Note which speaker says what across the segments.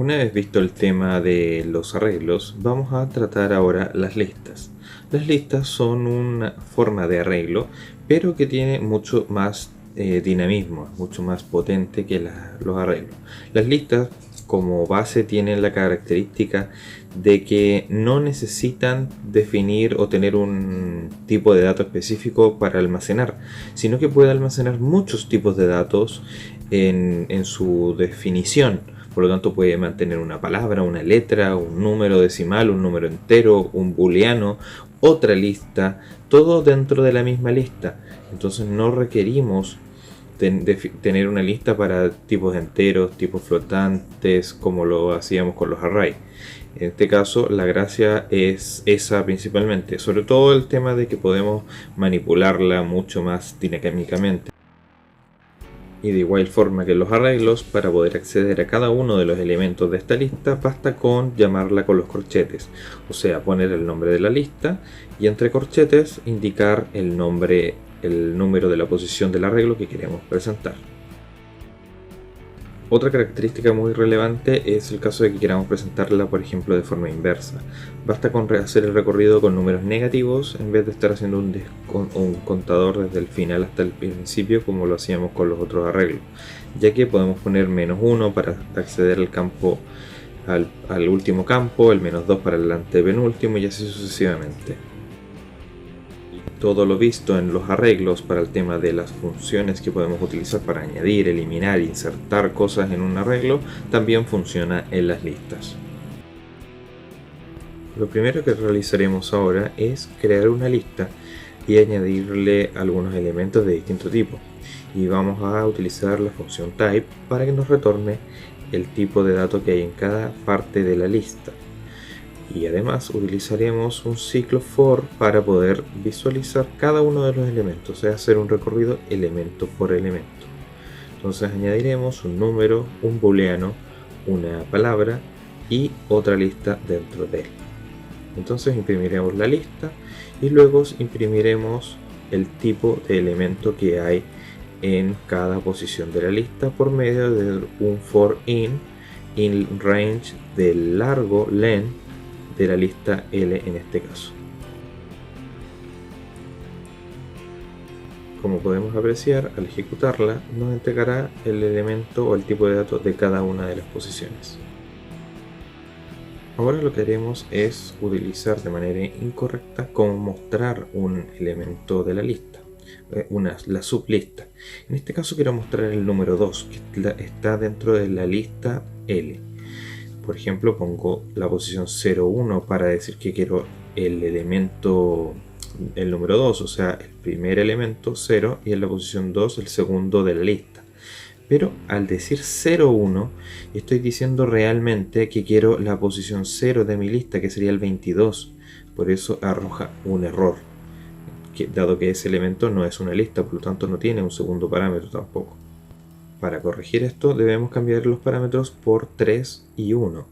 Speaker 1: Una vez visto el tema de los arreglos, vamos a tratar ahora las listas. Las listas son una forma de arreglo, pero que tiene mucho más dinamismo, mucho más potente que los arreglos. Las listas como base tienen la característica de que no necesitan definir o tener un tipo de dato específico para almacenar, sino que puede almacenar muchos tipos de datos en su definición. Por lo tanto, puede mantener una palabra, una letra, un número decimal, un número entero, un booleano, otra lista, todo dentro de la misma lista. Entonces no requerimos tener una lista para tipos enteros, tipos flotantes, como lo hacíamos con los arrays. En este caso, la gracia es esa principalmente, sobre todo el tema de que podemos manipularla mucho más dinámicamente. Y de igual forma que los arreglos, para poder acceder a cada uno de los elementos de esta lista, basta con llamarla con los corchetes, o sea, poner el nombre de la lista y entre corchetes indicar el nombre, el número de la posición del arreglo que queremos presentar. Otra característica muy relevante es el caso de que queramos presentarla, por ejemplo, de forma inversa. Basta con hacer el recorrido con números negativos en vez de estar haciendo un contador desde el final hasta el principio como lo hacíamos con los otros arreglos, ya que podemos poner -1 para acceder al campo, al último campo, el -2 para el antepenúltimo y así sucesivamente. Todo lo visto en los arreglos para el tema de las funciones que podemos utilizar para añadir, eliminar, insertar cosas en un arreglo, también funciona en las listas. Lo primero que realizaremos ahora es crear una lista y añadirle algunos elementos de distinto tipo. Y vamos a utilizar la función type para que nos retorne el tipo de dato que hay en cada parte de la lista. Y además utilizaremos un ciclo for para poder visualizar cada uno de los elementos, o sea, hacer un recorrido elemento por elemento. Entonces añadiremos un número, un booleano, una palabra y otra lista dentro de él. Entonces imprimiremos la lista y luego imprimiremos el tipo de elemento que hay en cada posición de la lista por medio de un for in range del largo len de la lista L en este caso. Como podemos apreciar, al ejecutarla nos entregará el elemento o el tipo de datos de cada una de las posiciones. Ahora lo que haremos es utilizar de manera incorrecta como mostrar un elemento de la lista, la sublista. En este caso quiero mostrar el número 2 que está dentro de la lista L. Por ejemplo, pongo la posición 0,1 para decir que quiero el elemento, el número 2, o sea, el primer elemento 0 y en la posición 2 el segundo de la lista. Pero al decir 0,1 estoy diciendo realmente que quiero la posición 0 de mi lista, que sería el 22. Por eso arroja un error, dado que ese elemento no es una lista, por lo tanto no tiene un segundo parámetro tampoco. Para corregir esto debemos cambiar los parámetros por 3 y 1.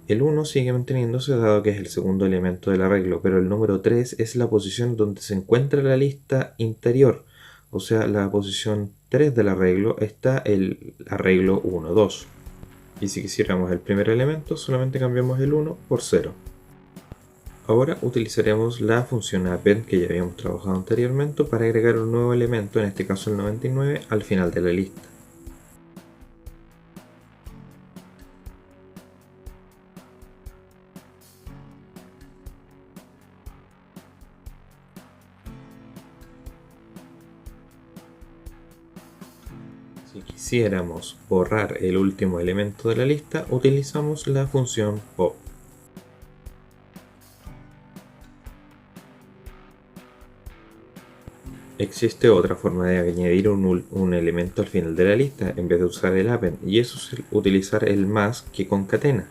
Speaker 1: El 1 sigue manteniéndose dado que es el segundo elemento del arreglo, pero el número 3 es la posición donde se encuentra la lista interior, o sea, la posición 3 del arreglo está el arreglo 1, 2. Y si quisiéramos el primer elemento, solamente cambiamos el 1 por 0. Ahora utilizaremos la función append que ya habíamos trabajado anteriormente para agregar un nuevo elemento, en este caso el 99, al final de la lista. Si quisiéramos borrar el último elemento de la lista, utilizamos la función pop. Existe otra forma de añadir un elemento al final de la lista en vez de usar el append, y eso es utilizar el más que concatena.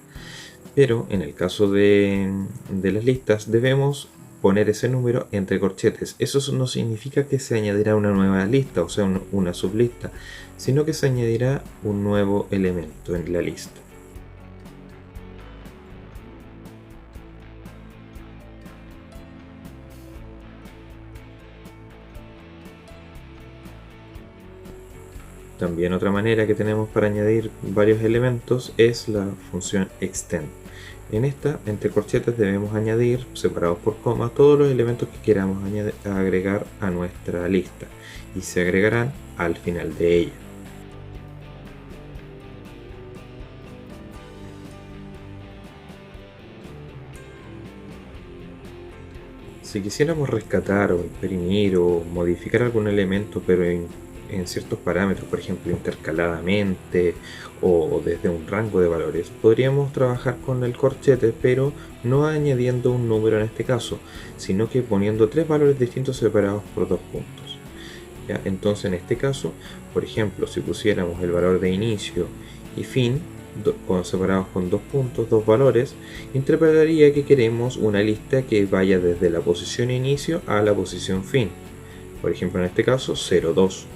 Speaker 1: Pero en el caso de las listas debemos poner ese número entre corchetes. Eso no significa que se añadirá una nueva lista, o sea, una sublista, sino que se añadirá un nuevo elemento en la lista. También otra manera que tenemos para añadir varios elementos es la función extend. En esta, entre corchetes, debemos añadir, separados por coma, todos los elementos que queramos agregar a nuestra lista y se agregarán al final de ella. Si quisiéramos rescatar o imprimir o modificar algún elemento, pero en ciertos parámetros, por ejemplo intercaladamente o desde un rango de valores, podríamos trabajar con el corchete, pero no añadiendo un número en este caso, sino que poniendo tres valores distintos separados por dos puntos. ¿Ya? Entonces en este caso, por ejemplo, si pusiéramos el valor de inicio y fin, separados con dos puntos, dos valores, interpretaría que queremos una lista que vaya desde la posición inicio a la posición fin. Por ejemplo, en este caso 0, 2.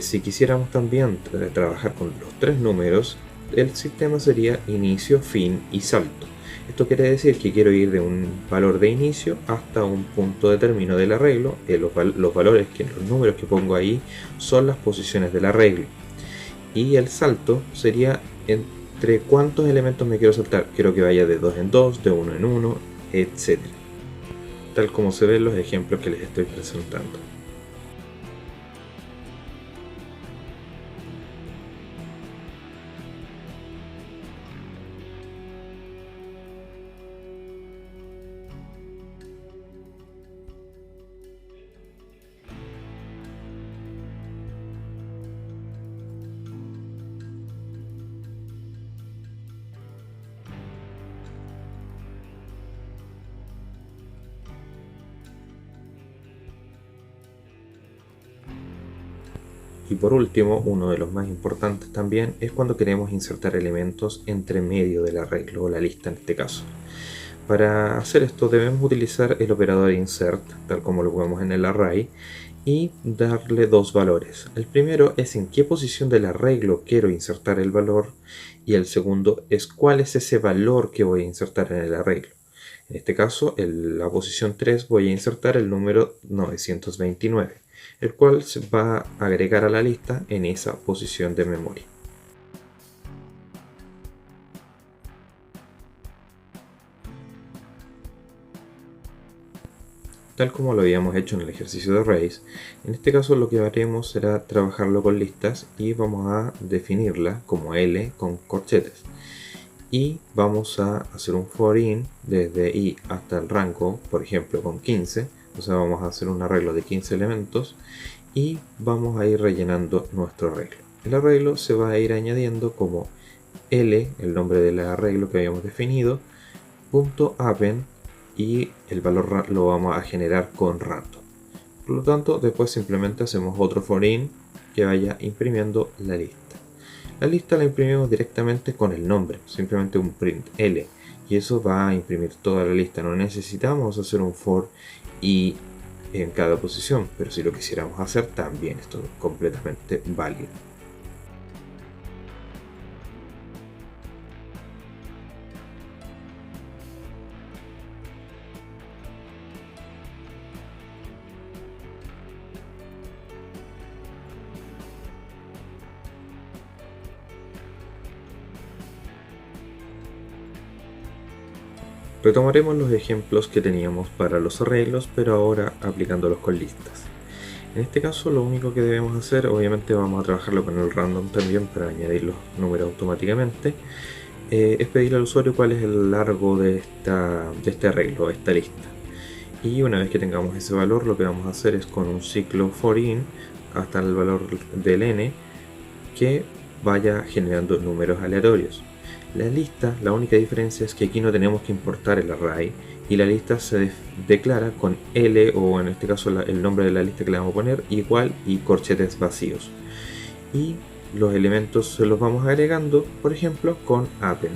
Speaker 1: Si quisiéramos también trabajar con los tres números, el sistema sería inicio, fin y salto. Esto quiere decir que quiero ir de un valor de inicio hasta un punto de término del arreglo. Los valores, los números que pongo ahí son las posiciones del arreglo. Y el salto sería entre cuántos elementos me quiero saltar. Quiero que vaya de 2 en 2, de 1 en 1, etc. Tal como se ven los ejemplos que les estoy presentando. Y por último, uno de los más importantes también es cuando queremos insertar elementos entre medio del arreglo o la lista en este caso. Para hacer esto debemos utilizar el operador insert, tal como lo vemos en el array, y darle dos valores. El primero es en qué posición del arreglo quiero insertar el valor y el segundo es cuál es ese valor que voy a insertar en el arreglo. En este caso, en la posición 3 voy a insertar el número 929, el cual se va a agregar a la lista en esa posición de memoria. Tal como lo habíamos hecho en el ejercicio de arrays, en este caso lo que haremos será trabajarlo con listas y vamos a definirla como L con corchetes. Y vamos a hacer un for in desde i hasta el rango, por ejemplo con 15, o sea vamos a hacer un arreglo de 15 elementos y vamos a ir rellenando nuestro arreglo. El arreglo se va a ir añadiendo como L, el nombre del arreglo que habíamos definido, punto append, y el valor lo vamos a generar con random. Por lo tanto, después simplemente hacemos otro for in que vaya imprimiendo la lista. La lista la imprimimos directamente con el nombre, simplemente un print L, y eso va a imprimir toda la lista. No necesitamos hacer un for y en cada posición, pero si lo quisiéramos hacer también esto es completamente válido. Retomaremos los ejemplos que teníamos para los arreglos, pero ahora aplicándolos con listas. En este caso lo único que debemos hacer, obviamente vamos a trabajarlo con el random también para añadir los números automáticamente, es pedirle al usuario cuál es el largo de este arreglo, de esta lista. Y una vez que tengamos ese valor, lo que vamos a hacer es con un ciclo for in hasta el valor del n que vaya generando números aleatorios. La lista, la única diferencia es que aquí no tenemos que importar el array y la lista se declara con L, o en este caso el nombre de la lista que le vamos a poner, igual y corchetes vacíos. Y los elementos se los vamos agregando, por ejemplo, con append,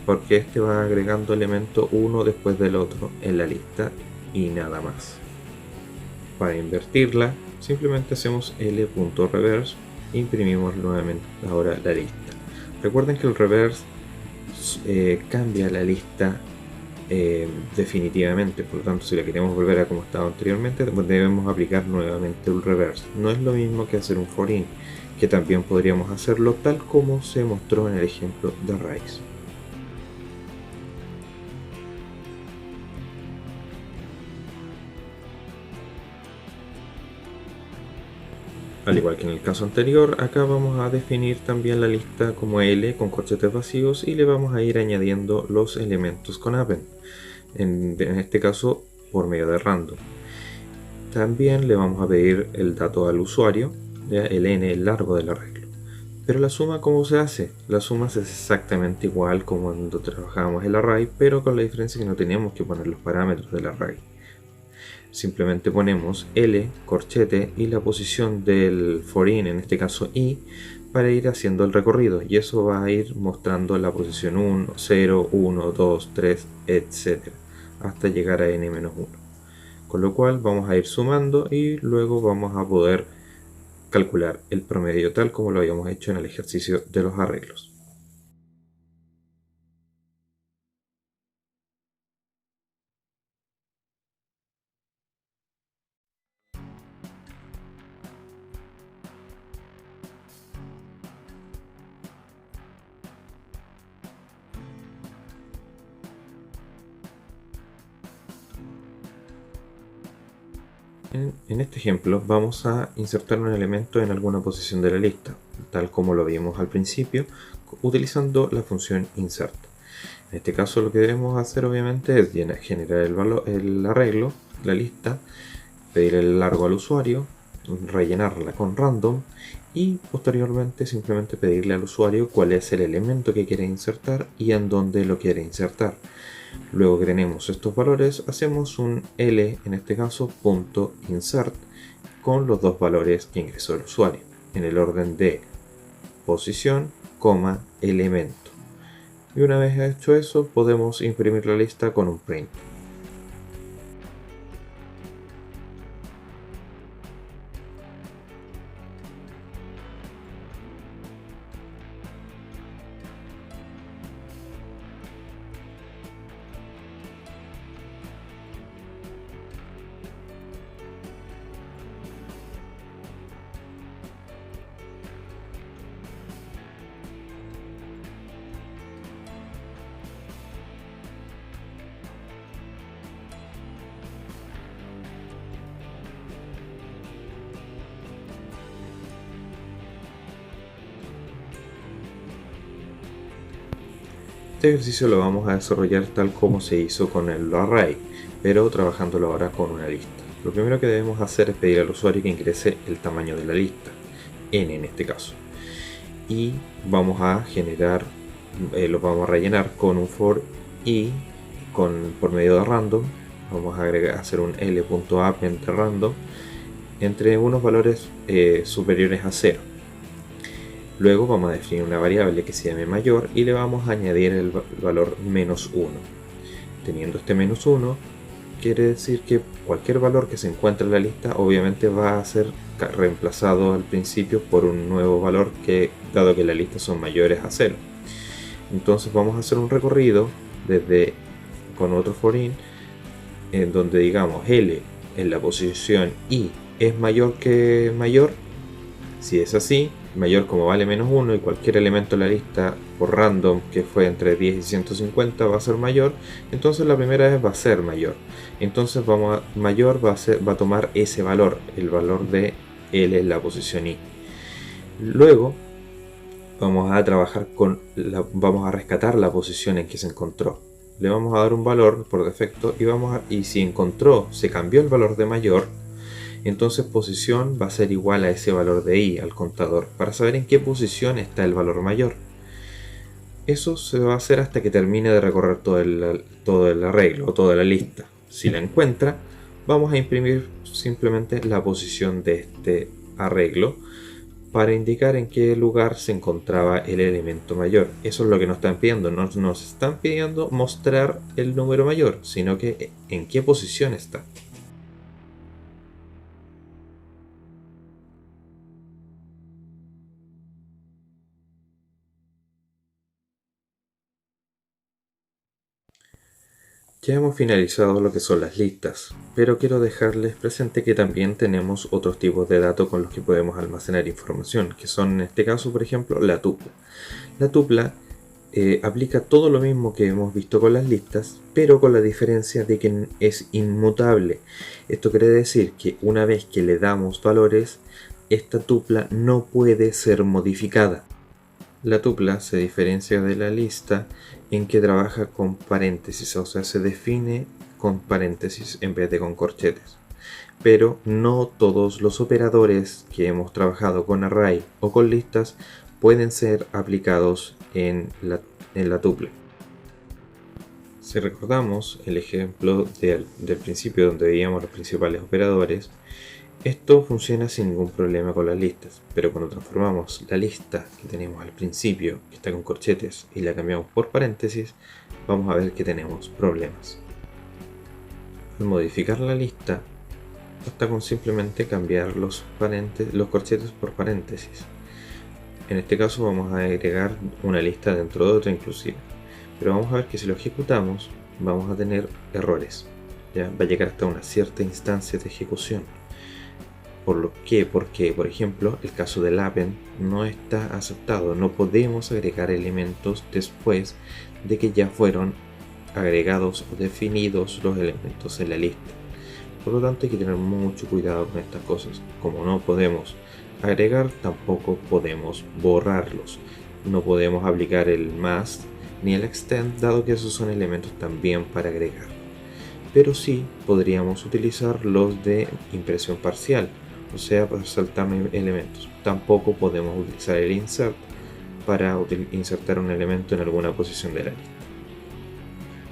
Speaker 1: porque este va agregando elemento uno después del otro en la lista y nada más. Para invertirla, simplemente hacemos L.reverse e imprimimos nuevamente ahora la lista. Recuerden que el reverse cambia la lista definitivamente. Por lo tanto, si la queremos volver a como estaba anteriormente, debemos aplicar nuevamente un reverse. No es lo mismo que hacer un for in, que también podríamos hacerlo tal como se mostró en el ejemplo de raíz. Al igual que en el caso anterior, acá vamos a definir también la lista como L con corchetes vacíos y le vamos a ir añadiendo los elementos con append, en este caso por medio de random. También le vamos a pedir el dato al usuario, ¿ya? El n, el largo del arreglo. Pero la suma, ¿cómo se hace? La suma es exactamente igual como cuando trabajábamos el array, pero con la diferencia que no teníamos que poner los parámetros del array. Simplemente ponemos L, corchete y la posición del forin, en este caso I, para ir haciendo el recorrido. Y eso va a ir mostrando la posición 1, 0, 1, 2, 3, etc. hasta llegar a n-1. Con lo cual vamos a ir sumando y luego vamos a poder calcular el promedio tal como lo habíamos hecho en el ejercicio de los arreglos. En este ejemplo vamos a insertar un elemento en alguna posición de la lista, tal como lo vimos al principio, utilizando la función insert. En este caso lo que debemos hacer obviamente es generar el arreglo, la lista, pedir el largo al usuario, rellenarla con random y posteriormente simplemente pedirle al usuario cuál es el elemento que quiere insertar y en dónde lo quiere insertar. Luego que tenemos estos valores, hacemos un L, en este caso, punto insert, con los dos valores que ingresó el usuario, en el orden de posición, elemento. Y una vez hecho eso, podemos imprimir la lista con un print. Este ejercicio lo vamos a desarrollar tal como se hizo con el array, pero trabajándolo ahora con una lista. Lo primero que debemos hacer es pedir al usuario que ingrese el tamaño de la lista, n en este caso, y vamos a generar, lo vamos a rellenar con un for i por medio de random. Vamos a hacer un l.append random entre unos valores superiores a 0. Luego vamos a definir una variable que se llame mayor y le vamos a añadir el valor menos 1. Teniendo este menos 1, quiere decir que cualquier valor que se encuentre en la lista obviamente va a ser reemplazado al principio por un nuevo valor que, dado que las listas son mayores a 0. Entonces vamos a hacer un recorrido desde con otro for in en donde digamos L en la posición I es mayor que mayor. Si es así, mayor como vale menos 1 y cualquier elemento en la lista por random que fue entre 10 y 150 va a ser mayor, entonces la primera vez va a ser mayor. Entonces mayor va a tomar ese valor, el valor de L en la posición I. Luego vamos a trabajar vamos a rescatar la posición en que se encontró. Le vamos a dar un valor por defecto y si se cambió el valor de mayor, entonces posición va a ser igual a ese valor de i, al contador, para saber en qué posición está el valor mayor. Eso se va a hacer hasta que termine de recorrer todo el arreglo o toda la lista. Si la encuentra, vamos a imprimir simplemente la posición de este arreglo para indicar en qué lugar se encontraba el elemento mayor. Eso es lo que nos están pidiendo. No nos están pidiendo mostrar el número mayor, sino que en qué posición está. Ya hemos finalizado lo que son las listas, pero quiero dejarles presente que también tenemos otros tipos de datos con los que podemos almacenar información, que son en este caso, por ejemplo, la tupla. La tupla aplica todo lo mismo que hemos visto con las listas, pero con la diferencia de que es inmutable. Esto quiere decir que una vez que le damos valores, esta tupla no puede ser modificada. La tupla se diferencia de la lista en que trabaja con paréntesis, o sea, se define con paréntesis en vez de con corchetes. Pero no todos los operadores que hemos trabajado con array o con listas pueden ser aplicados en la tupla. Si recordamos el ejemplo del principio donde veíamos los principales operadores, esto funciona sin ningún problema con las listas, pero cuando transformamos la lista que tenemos al principio, que está con corchetes, y la cambiamos por paréntesis, vamos a ver que tenemos problemas. Al modificar la lista, basta con simplemente cambiar los corchetes por paréntesis. En este caso vamos a agregar una lista dentro de otra inclusive, pero vamos a ver que si lo ejecutamos vamos a tener errores. Ya va a llegar hasta una cierta instancia de ejecución. Porque, por ejemplo, el caso del append no está aceptado. No podemos agregar elementos después de que ya fueron agregados o definidos los elementos en la lista. Por lo tanto, hay que tener mucho cuidado con estas cosas. Como no podemos agregar, tampoco podemos borrarlos. No podemos aplicar el más ni el extend, dado que esos son elementos también para agregar. Pero sí podríamos utilizar los de impresión parcial, o sea, para saltar elementos. Tampoco podemos utilizar el insert para insertar un elemento en alguna posición de la lista,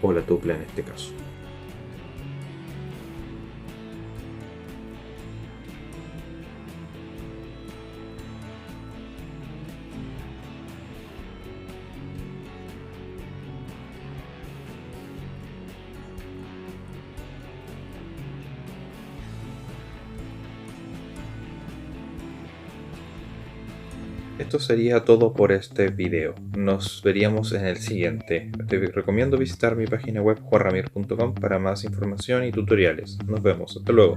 Speaker 1: o la tupla en este caso. Esto sería todo por este video. Nos veríamos en el siguiente. Te recomiendo visitar mi página web juanramir.com para más información y tutoriales. Nos vemos. Hasta luego.